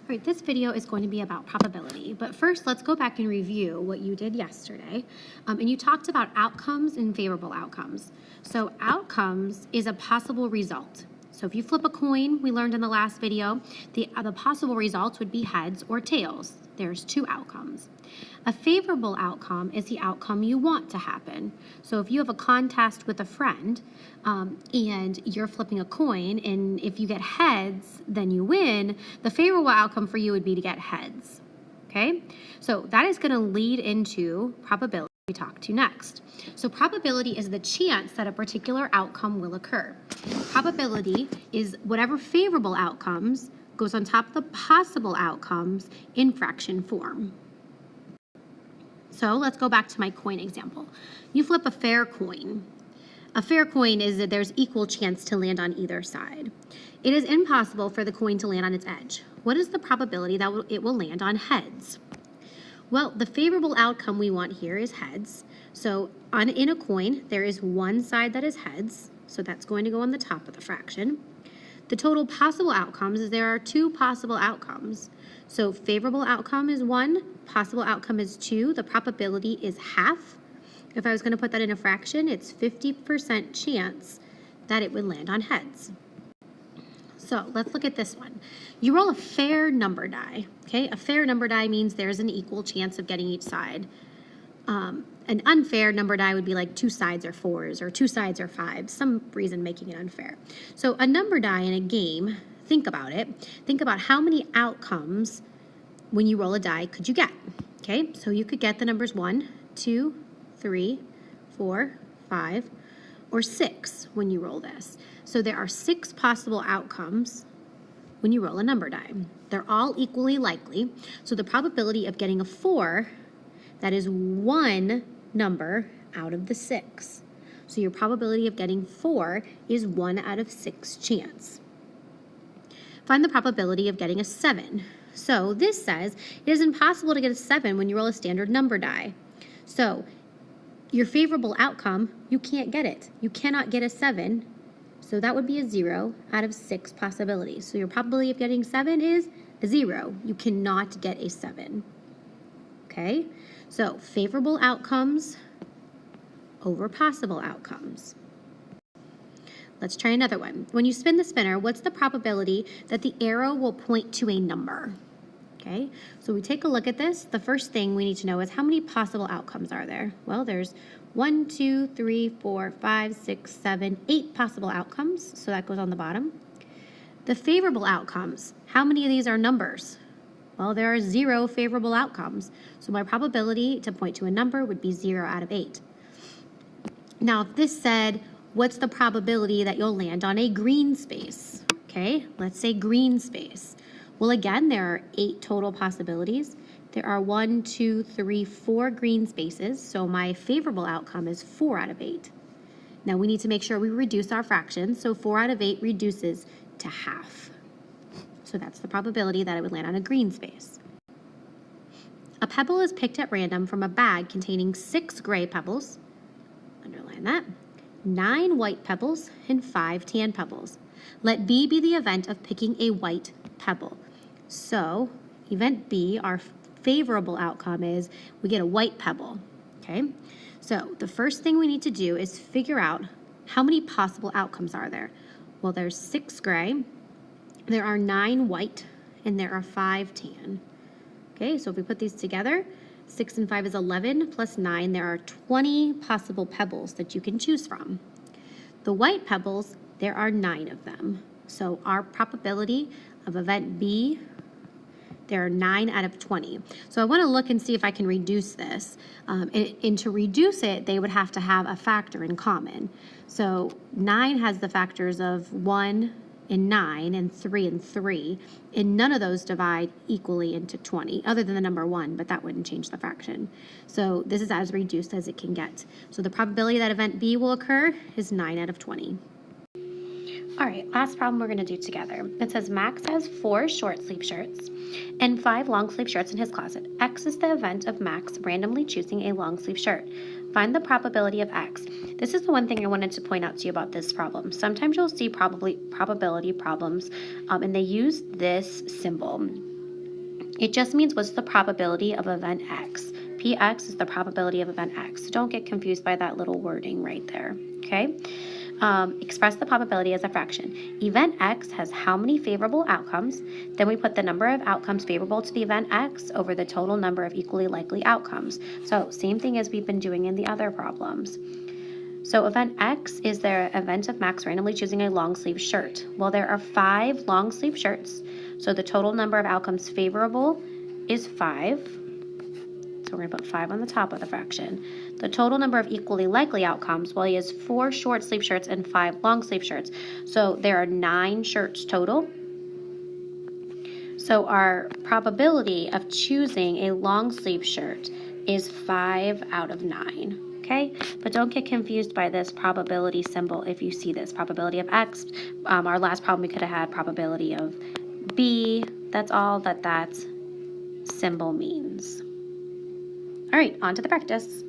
All right, this video is going to be about probability, but first let's go back and review what you did yesterday. And you talked about outcomes and favorable outcomes. So outcomes is a possible result. So if you flip a coin, we learned in the last video, the possible results would be heads or tails. There's two outcomes. A favorable outcome is the outcome you want to happen. So if you have a contest with a friend and you're flipping a coin, and if you get heads, then you win, the favorable outcome for you would be to get heads. Okay? So that is going to lead into probability we talk to next. So probability is the chance that a particular outcome will occur. Probability is whatever favorable outcomes goes on top of the possible outcomes in fraction form. So let's go back to my coin example. You flip a fair coin. A fair coin is that there's equal chance to land on either side. It is impossible for the coin to land on its edge. What is the probability that it will land on heads? Well, the favorable outcome we want here is heads. So in a coin, there is one side that is heads, so that's going to go on the top of the fraction. The total possible outcomes is there are two possible outcomes. So favorable outcome is 1, possible outcome is 2. The probability is half. If I was going to put that in a fraction, it's 50% chance that it would land on heads. So let's look at this one. You roll a fair number die. Okay, a fair number die means there's an equal chance of getting each side. An unfair number die would be like 2 sides are 4s or 2 sides are 5s, some reason making it unfair. So a number die in a game, think about it. Think about how many outcomes when you roll a die could you get. Okay, so you could get the numbers 1, 2, 3, 4, 5, or 6 when you roll this. So there are 6 possible outcomes when you roll a number die. They're all equally likely. So the probability of getting a 4, that is one number out of the 6. So your probability of getting 4 is 1 out of 6 chance. Find the probability of getting a 7. So this says it is impossible to get a 7 when you roll a standard number die. So your favorable outcome, you can't get it. You cannot get a 7. So that would be a 0 out of 6 possibilities. So your probability of getting 7 is a 0. You cannot get a 7. Okay? So favorable outcomes over possible outcomes. Let's try another one. When you spin the spinner, what's the probability that the arrow will point to a number? Okay, so we take a look at this. The first thing we need to know is how many possible outcomes are there? Well, there's 1, 2, 3, 4, 5, 6, 7, 8 possible outcomes. So that goes on the bottom. The favorable outcomes, how many of these are numbers? Well, there are 0 favorable outcomes. So my probability to point to a number would be 0 out of 8. Now, if this said, what's the probability that you'll land on a green space? Okay, let's say green space. Well, again, there are 8 total possibilities. There are 1, 2, 3, 4 green spaces, so my favorable outcome is 4 out of 8. Now we need to make sure we reduce our fractions, so 4 out of 8 reduces to half. So that's the probability that it would land on a green space. A pebble is picked at random from a bag containing 6 gray pebbles, underline that, 9 white pebbles, and 5 tan pebbles. Let B be the event of picking a white pebble. So event B, our favorable outcome is we get a white pebble, okay? So the first thing we need to do is figure out how many possible outcomes are there. Well, there's 6 gray, there are 9 white, and there are 5 tan. Okay, so if we put these together, 6 and 5 is 11, plus 9, there are 20 possible pebbles that you can choose from. The white pebbles, there are 9 of them. So our probability of event B, there are 9 out of 20. So I want to look and see if I can reduce this. And to reduce it, they would have to have a factor in common. So 9 has the factors of 1 and 9 and 3 and 3. And none of those divide equally into 20, other than the number 1, but that wouldn't change the fraction. So this is as reduced as it can get. So the probability that event B will occur is 9 out of 20. All right, last problem we're going to do together. It says Max has 4 short sleeve shirts and 5 long sleeve shirts in his closet. X is the event of Max randomly choosing a long sleeve shirt. Find the probability of X. This is the one thing I wanted to point out to you about this problem. Sometimes you'll see probability problems, and they use this symbol. It just means what's the probability of event X. Px is the probability of event X. So don't get confused by that little wording right there, okay? Express the probability as a fraction. Event X has how many favorable outcomes? Then we put the number of outcomes favorable to the event X over the total number of equally likely outcomes. So same thing as we've been doing in the other problems. So event X is the event of Max randomly choosing a long sleeve shirt. Well, there are 5 long sleeve shirts, so the total number of outcomes favorable is 5. So we're going to put 5 on the top of the fraction. The total number of equally likely outcomes, well, he has 4 short sleeve shirts and 5 long sleeve shirts. So there are 9 shirts total. So our probability of choosing a long sleeve shirt is 5 out of 9. Okay, but don't get confused by this probability symbol if you see this. Probability of X, our last problem we could have had probability of B. That's all that symbol means. All right, on to the practice.